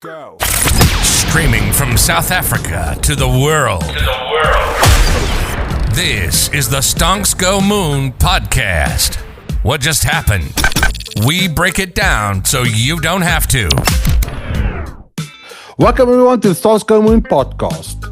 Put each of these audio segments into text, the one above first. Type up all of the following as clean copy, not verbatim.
Go. Streaming from South Africa to the world. This is the Stonks Go Moon podcast. What just happened? We break it down so you don't have to. Welcome everyone to the Stonks Go Moon podcast.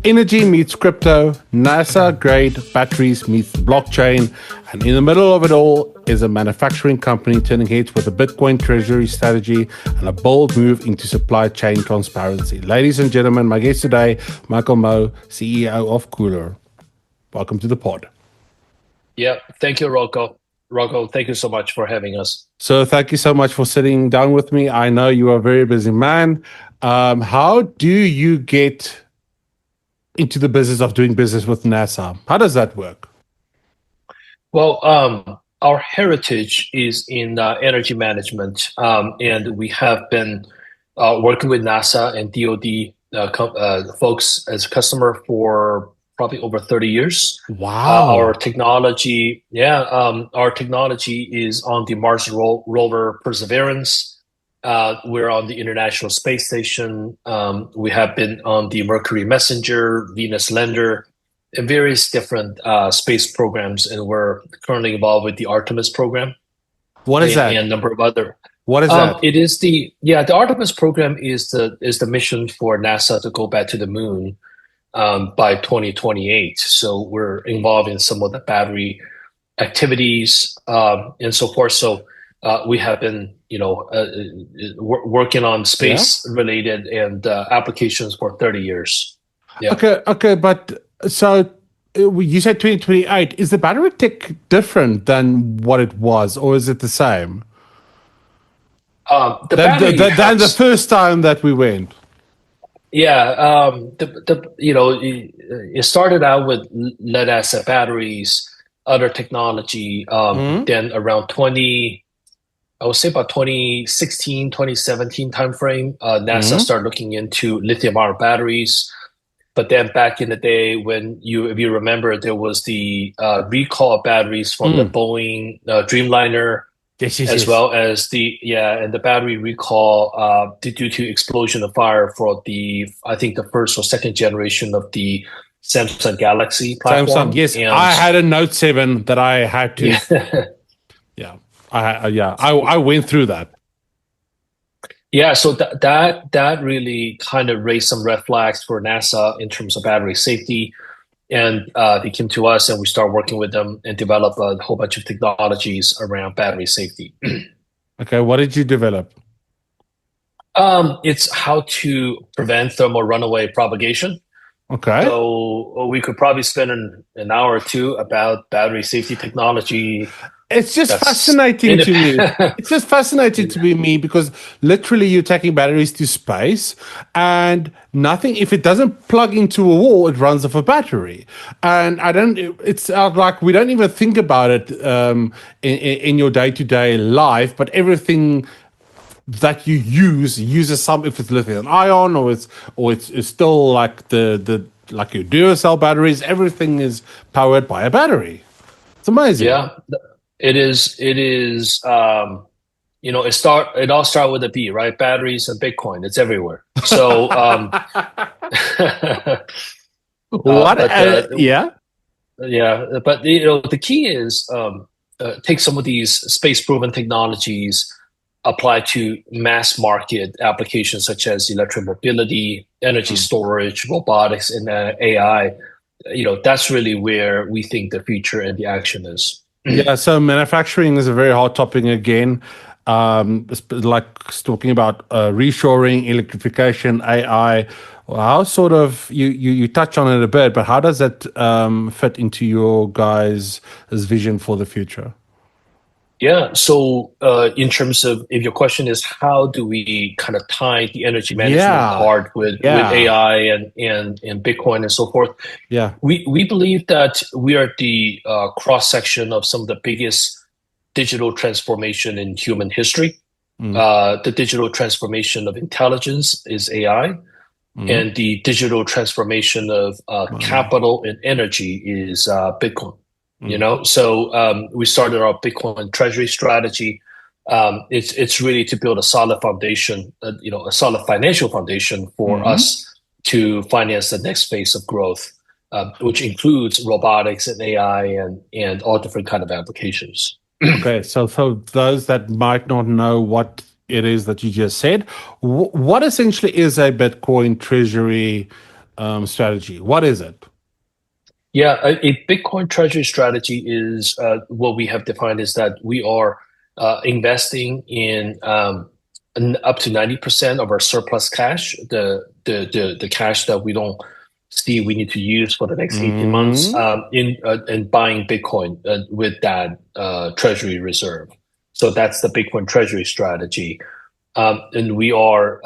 Energy meets crypto, NASA-grade batteries meets blockchain, and in the middle of it all is a manufacturing company turning heads with a Bitcoin treasury strategy and a bold move into supply chain transparency. Ladies and gentlemen, my guest today, Michael Mo, CEO of KULR. Welcome to the pod. Yeah, thank you, Rocco. Rocco, thank you so much for having us. So thank you so much for sitting down with me. I know you are a very busy man. How do you get into the business of doing business with NASA? How does that work? Well, our heritage is in energy management, and we have been working with NASA and DoD folks as a customer for probably over 30 years. Wow. Our technology is on the Mars rover Perseverance. We're on the International Space Station. We have been on the Mercury Messenger, Venus Lander, and various different space programs, and we're currently involved with the Artemis program. What is that? And a number of other. What is that? It is the Artemis program is the mission for NASA to go back to the moon by 2028. So we're involved in some of the battery activities and so forth. So we have been, working on space-related and applications for 30 years. Yeah. Okay, but so you said 2028. Is the battery tech different than what it was, or is it the same? Than the first time that we went. Yeah, it started out with lead acid batteries, other technology. Then around 2016, 2017 timeframe, NASA started looking into lithium-ion batteries. But then back in the day, if you remember, there was the recall of batteries from the Boeing Dreamliner, as well as the battery recall due to explosion of fire for I think the first or second generation of the Samsung Galaxy platform. Samsung, yes. And I had a Note 7 that I had to. I went through that. Yeah, so that really kind of raised some red flags for NASA in terms of battery safety. And they came to us and we started working with them and developed a whole bunch of technologies around battery safety. Okay, what did you develop? It's how to prevent thermal runaway propagation. Okay. So we could probably spend an hour or two about battery safety technology. It's just fascinating to me. It's just fascinating to me because literally you're taking batteries to space and nothing, if it doesn't plug into a wall, it runs off a battery. And it's like we don't even think about it in your day-to-day life, but everything that you uses some, if it's lithium ion or it's still like like your Duracell batteries, everything is powered by a battery. It's amazing. Yeah. It is. It all starts with a B, right? Batteries and Bitcoin. It's everywhere. So, yeah. But the key is take some of these space-proven technologies, apply to mass market applications such as electric mobility, energy storage, robotics, and AI. That's really where we think the future and the action is. Yeah, so manufacturing is a very hot topic again. Like talking about reshoring, electrification, AI. How sort of you touch on it a bit, but how does that fit into your guys' vision for the future? Yeah, so in terms of, if your question is how do we kind of tie the energy management part with AI and Bitcoin and so forth? Yeah, we believe that we are the cross section of some of the biggest digital transformation in human history. The digital transformation of intelligence is AI, and the digital transformation of capital and energy is Bitcoin. So we started our Bitcoin treasury strategy It's really to build a solid foundation, a solid financial foundation for us to finance the next phase of growth, which includes robotics and AI and all different kind of applications. Okay, so for those that might not know what it is that you just said, what essentially is a Bitcoin treasury strategy? What is it? Yeah, a Bitcoin treasury strategy is what we have defined is that we are investing in up to 90% of our surplus cash, the cash that we don't see we need to use for the next 18 months, in buying Bitcoin with that treasury reserve. So that's the Bitcoin treasury strategy. And we are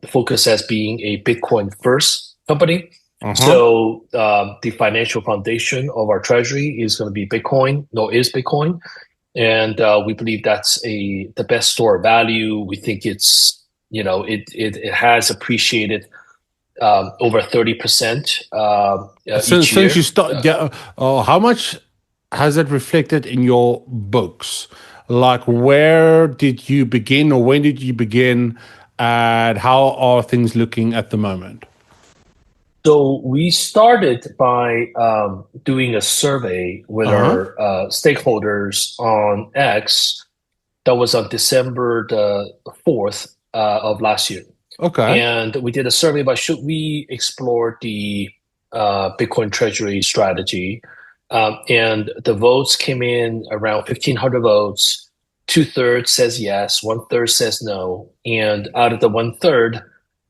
focused as being a Bitcoin first company. So the financial foundation of our treasury is going to be Bitcoin, is Bitcoin. And we believe that's the best store of value. We think it's, it has appreciated over 30% each year. Since you start, how much has it reflected in your books? Like, where did you begin, or when did you begin, and how are things looking at the moment? So we started by doing a survey with our stakeholders on X. That was on December the 4th of last year. Okay. And we did a survey about should we explore the Bitcoin treasury strategy. And the votes came in around 1,500 votes. 2/3 says yes, 1/3 says no. And out of the 1/3,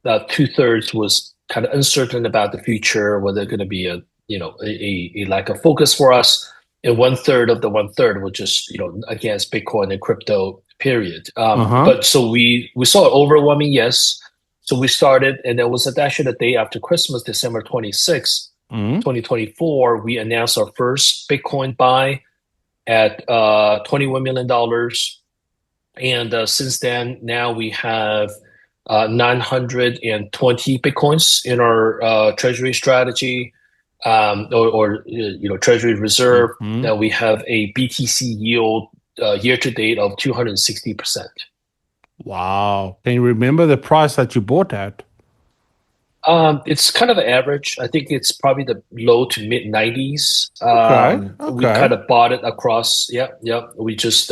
2/3 was kind of uncertain about the future, whether going to be a lack of focus for us, and 1/3 of the 1/3 was just against Bitcoin and crypto. Period. But so we saw an overwhelming yes. So we started, and there was actually the day after Christmas, December 26th, 2024. We announced our first Bitcoin buy at $21 million, and since then, now we have 920 Bitcoins in our treasury strategy, or treasury reserve. Now we have a BTC yield year to date of 260%. Wow! Can you remember the price that you bought at? It's kind of an average. I think it's probably the low to mid 90s. We kind of bought it across. We just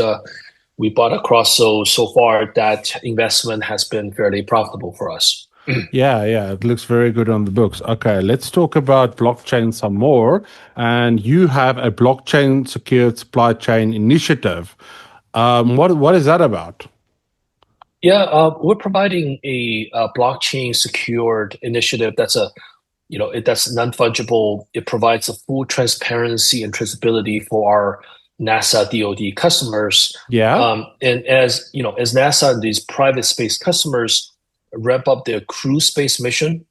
we bought across. So far that investment has been fairly profitable for us. Yeah, it looks very good on the books. Okay, let's talk about blockchain some more. And you have a blockchain secured supply chain initiative. What is that about? Yeah, we're providing a blockchain secured initiative that's that's non-fungible. It provides a full transparency and traceability for our NASA DoD customers. Yeah. And as NASA and these private space customers ramp up their crew space mission,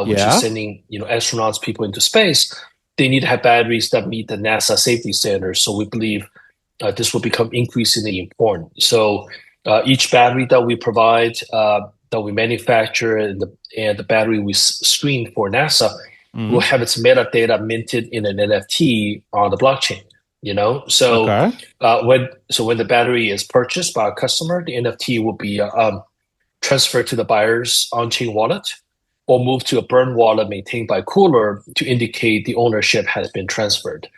which is sending astronauts, people into space, they need to have batteries that meet the NASA safety standards. So we believe this will become increasingly important. So each battery that we provide, that we manufacture, and the battery we screen for NASA will have its metadata minted in an NFT on the blockchain. So when the battery is purchased by a customer, the NFT will be transferred to the buyer's on-chain wallet, or moved to a burn wallet maintained by KULR to indicate the ownership has been transferred.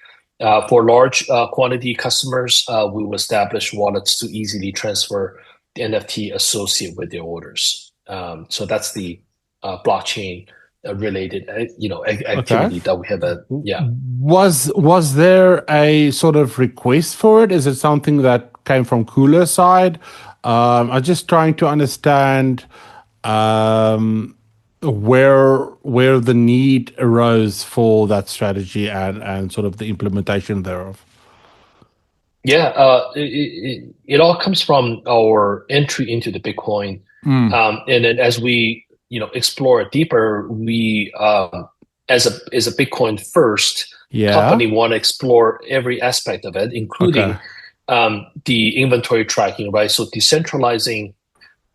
For large quantity customers, we will establish wallets to easily transfer the NFT associated with their orders. So that's the blockchain related, activity that we have. Was there a sort of request for it? Is it something that came from KULR's side? I'm just trying to understand where the need arose for that strategy and sort of the implementation thereof. Yeah, it all comes from our entry into the Bitcoin, and then as we explore it deeper, we as a Bitcoin first company want to explore every aspect of it, including the inventory tracking, right? So decentralizing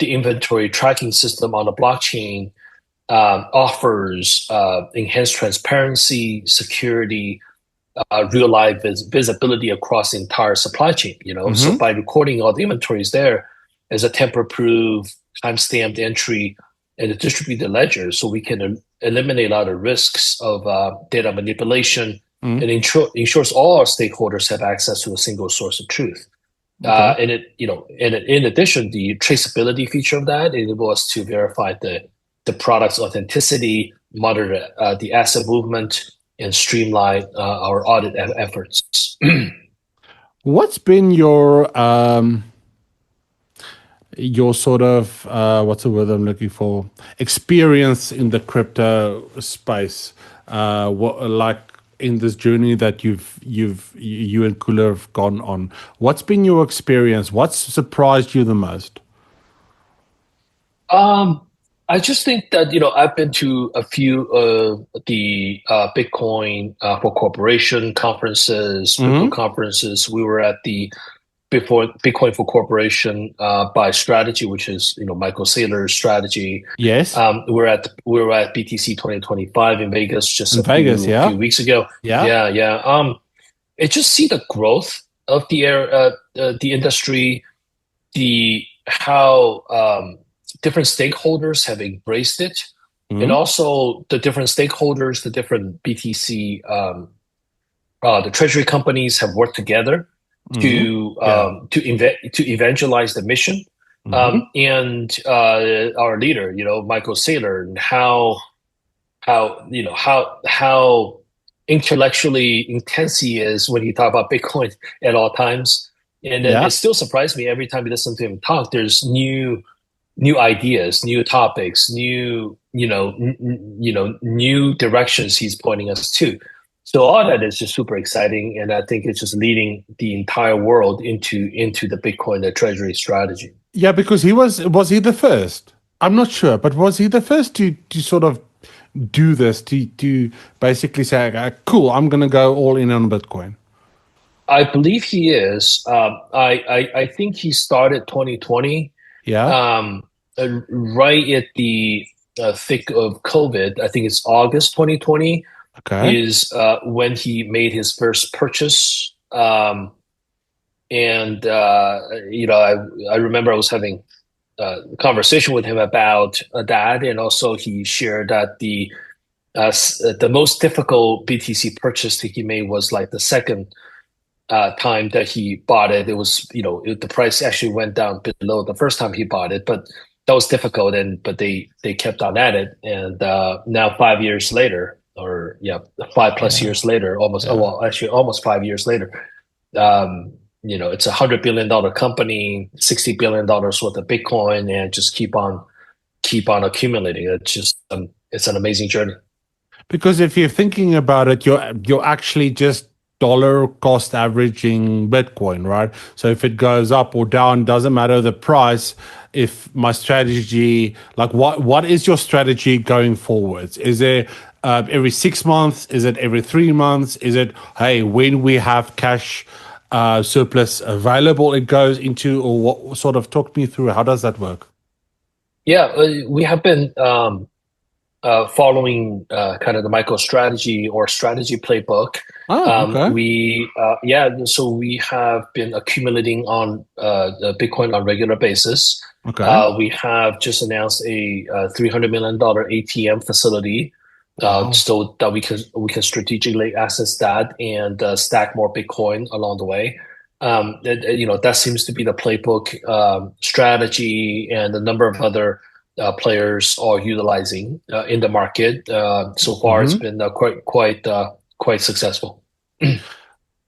the inventory tracking system on the blockchain offers enhanced transparency, security, real life visibility across the entire supply chain. So by recording all the inventories there, as a tamper-proof, time-stamped entry in a distributed ledger, so we can eliminate a lot of risks of data manipulation, and ensures all our stakeholders have access to a single source of truth. Okay. And in addition, the traceability feature of that enables us to verify the product's authenticity, monitor the asset movement, and streamline our audit efforts. What's been your sort of what's the word I'm looking for? Experience in the crypto space? What like in this journey that you and KULR have gone on? What's been your experience? What's surprised you the most? I just think that, I've been to a few of the Bitcoin for Corporation conferences, crypto conferences. We were at the before Bitcoin for Corporation by Strategy, which is Michael Saylor's strategy. Yes. We're at BTC 2025 in Vegas just In Vegas, yeah. few weeks ago. Yeah. Yeah. It just see the growth of the industry, how different stakeholders have embraced it, and also the different stakeholders, the different BTC, the treasury companies have worked together to evangelize the mission, and our leader, Michael Saylor, and how intellectually intense he is when he talks about Bitcoin at all times. And it still surprised me every time you listen to him talk. There's new ideas, new topics, new directions he's pointing us to. So all that is just super exciting, and I think it's just leading the entire world into the Bitcoin, the treasury strategy. Yeah, because was he the first? I'm not sure, but was he the first to sort of do this, to basically say, cool, I'm going to go all in on Bitcoin? I believe he is. I think he started 2020. Yeah. Right at the thick of COVID. I think it's August 2020. Okay. Is when he made his first purchase. I remember I was having a conversation with him about that, and also he shared that the most difficult BTC purchase that he made was like the second time that he bought it. It was, the price actually went down below the first time he bought it, but that was difficult, but they kept on at it, and now 5 years later, or 5+ years later, almost 5 years later, it's $100 billion company, $60 billion worth of Bitcoin, and just keep on accumulating. It's just it's an amazing journey. Because if you're thinking about it, you're actually just dollar cost averaging Bitcoin, right? So if it goes up or down, doesn't matter the price. If my strategy, like what is your strategy going forwards? Is it every 6 months? Is it every 3 months? Is it, hey, when we have cash surplus available, it goes into, or what? Sort of talk me through, how does that work? Yeah, we have been following kind of the MicroStrategy or strategy playbook. Okay. So we have been accumulating on the Bitcoin on a regular basis. Okay. We have just announced a $300 million ATM facility, so that we can strategically access that and stack more Bitcoin along the way. That seems to be the playbook strategy, and a number of other players are utilizing in the market. So far, it's been quite successful.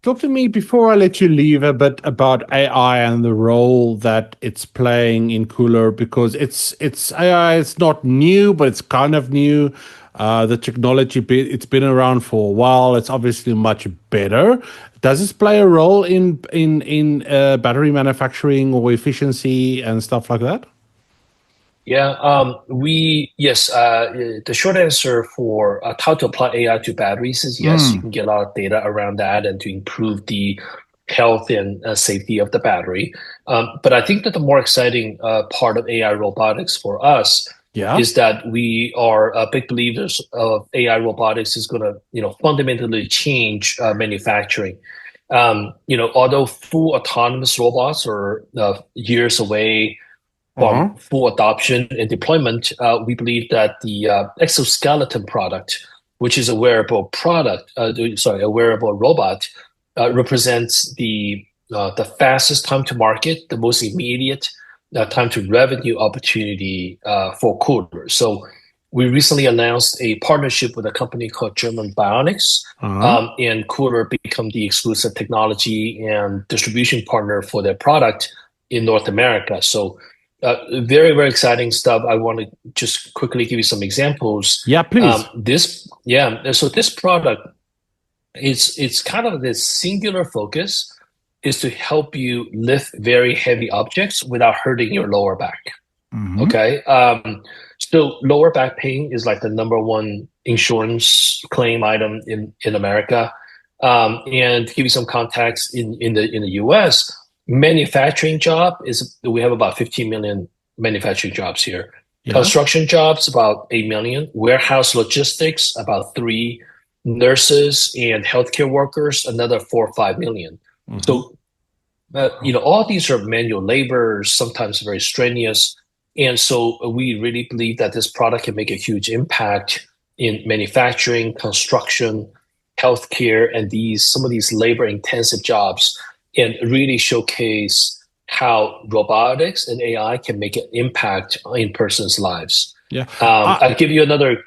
Talk to me, before I let you leave, a bit about AI and the role that it's playing in KULR, because it's AI. It's not new, but it's kind of new. The technology it's been around for a while. It's obviously much better. Does this play a role in battery manufacturing or efficiency and stuff like that? Yeah, the short answer for how to apply AI to batteries is yes. You can get a lot of data around that and to improve the health and safety of the battery. But I think that the more exciting part of AI robotics for us is that we are big believers of AI robotics is going to, fundamentally change manufacturing. Although full autonomous robots are years away, from full adoption and deployment, we believe that the exoskeleton product, which is a wearable product, a wearable robot, represents the fastest time to market, the most immediate time to revenue opportunity for KULR. So we recently announced a partnership with a company called German Bionics, and KULR become the exclusive technology and distribution partner for their product in North America. So very, very exciting stuff. I want to just quickly give you some examples. Yeah, please. So this product, it's kind of this singular focus is to help you lift very heavy objects without hurting your lower back. Okay. So lower back pain is like the number one insurance claim item in America. And to give you some context, in the US, manufacturing job we have about 15 million manufacturing jobs here. Yeah. Construction jobs, about 8 million. Warehouse logistics, about 3. Nurses and healthcare workers, another 4 or 5 million. So, all these are manual labor, sometimes very strenuous. And so we really believe that this product can make a huge impact in manufacturing, construction, healthcare, and some of these labor-intensive jobs, and really showcase how robotics and AI can make an impact in persons' lives. Yeah. I'll give you another.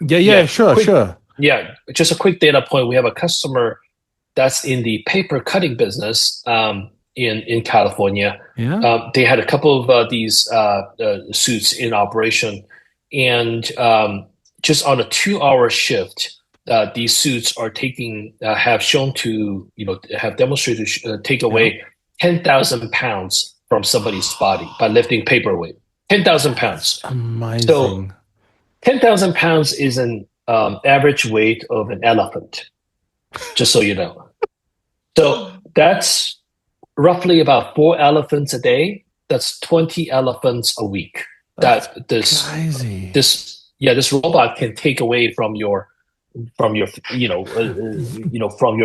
Sure. Yeah, just a quick data point. We have a customer that's in the paper cutting business in California. Yeah. They had a couple of these suits in operation, and just on a 2-hour shift, these suits are have shown to have demonstrated to take away 10,000 pounds from somebody's body by lifting paperweight. 10,000 pounds. Amazing. So 10,000 pounds is an average weight of an elephant, just so you know. So that's roughly about 4 elephants a day. That's 20 elephants a week. This robot can take away from your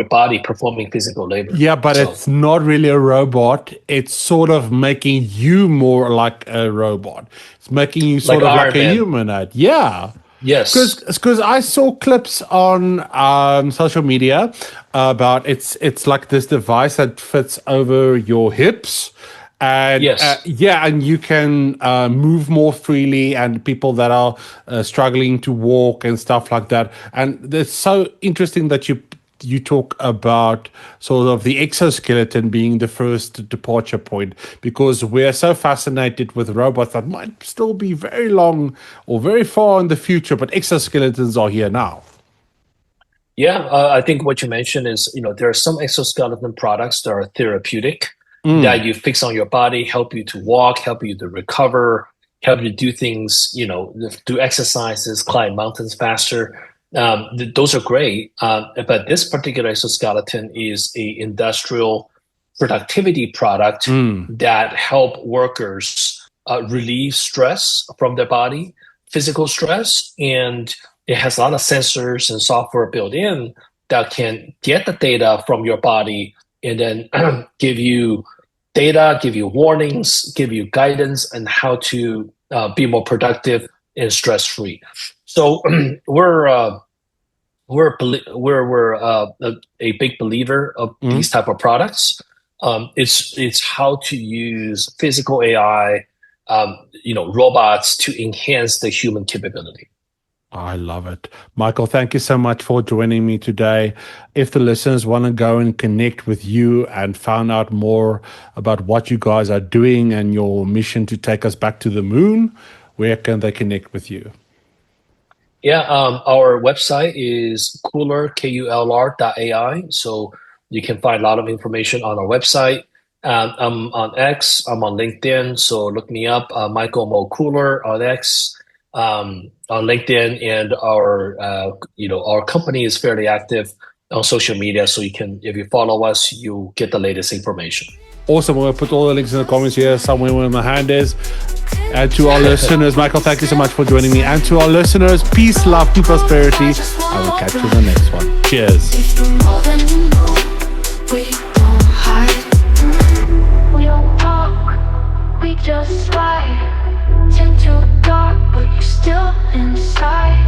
body performing physical labor. Yeah, but it's not really a robot. It's sort of making you more like a robot. It's making you sort of like a humanoid. Yeah. Yes. Because I saw clips on social media about it's like this device that fits over your hips. And and you can move more freely, and people that are struggling to walk and stuff like that. And it's so interesting that you talk about sort of the exoskeleton being the first departure point, because we're so fascinated with robots that might still be very long or very far in the future, but exoskeletons are here now. Yeah, I think what you mentioned is, there are some exoskeleton products that are therapeutic, that you fix on your body, help you to walk, help you to recover, help you do things, do exercises, climb mountains faster. Those are great. But this particular exoskeleton is a industrial productivity product that help workers relieve stress from their body, physical stress, and it has a lot of sensors and software built in that can get the data from your body and then give you data, give you warnings, give you guidance on how to be more productive and stress-free. So we're a big believer of these type of products. It's how to use physical AI, robots to enhance the human capability. I love it. Michael, thank you so much for joining me today. If the listeners want to go and connect with you and find out more about what you guys are doing and your mission to take us back to the moon, where can they connect with you? Yeah, our website is KULR, KULR.ai. So you can find a lot of information on our website. I'm on X, I'm on LinkedIn. So look me up, Michael Mo KULR on X. On LinkedIn, and our company is fairly active on social media, so if you follow us, you get the latest information. Awesome. We'll put all the links in the comments here somewhere where my hand is. And to our listeners, Michael, thank you so much for joining me. And to our listeners, peace, love, and prosperity. I will catch you in the next one. Cheers. We don't talk, we just slide. still inside.